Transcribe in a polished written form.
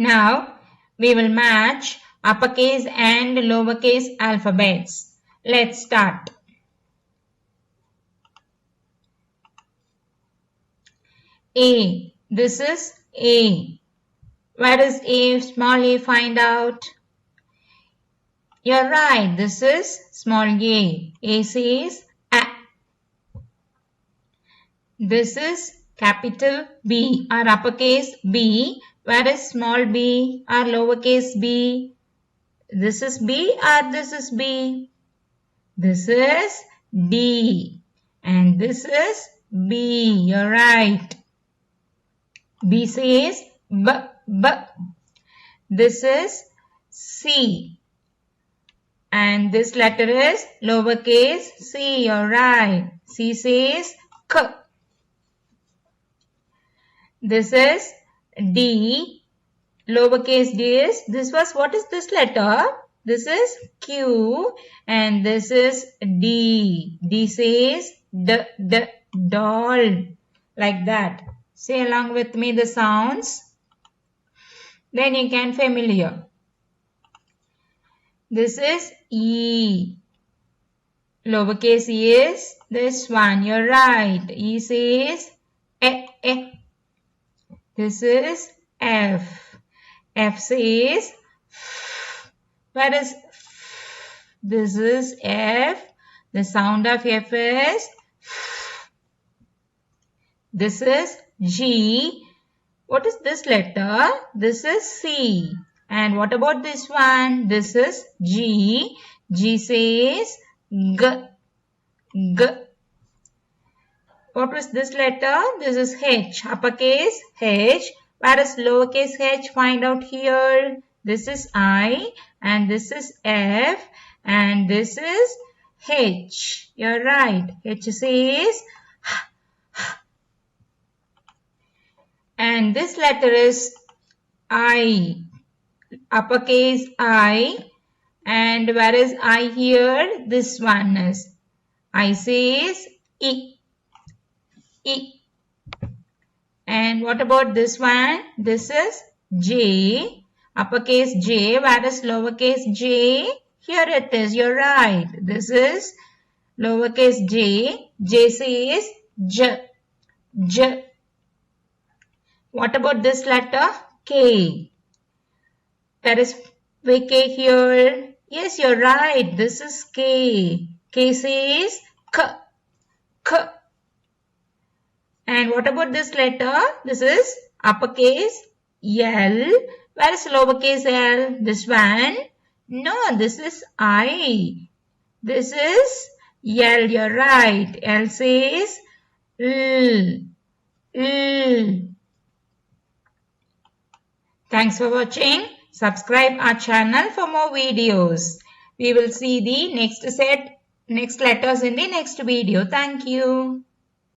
Now we will match uppercase and lowercase alphabets. Let's start. A. This is A. Where is A? Small a, find out. You're right. This is small a. A says A. This is capital B or uppercase B. Where is small b or lowercase b? This is B or this is B? This is D. And this is B. You're right. B says B. This is C. And this letter is lowercase c. You're right. C says K. This is D. Lowercase d is, what is this letter? This is Q. And this is D. D says doll. Like that. Say along with me the sounds. Then you can familiar. This is E. Lowercase e is this one. You're right. E says E. This is F. F says F. Where is F? This is F. The sound of F is F. This is G. What is this letter? This is C. And what about this one? This is G. G says G. G. What was this letter? This is H. Uppercase H. Where is lowercase h? Find out here. This is I. And this is F. And this is H. You're right. H says and this letter is I. Uppercase I. And where is I here? This one is. I says E. E. And what about this one? This is J. Uppercase J. Where is lowercase j? Here it is. You're right. This is lowercase j. J says J. J. What about this letter? K. There is K here. Yes, you're right. This is K. K says K. K. And what about this letter? This is uppercase L. Where is lowercase l? This one? No, this is I. This is L. You're right. L says L. L. Thanks for watching. Subscribe our channel for more videos. We will see the next letters in the next video. Thank you.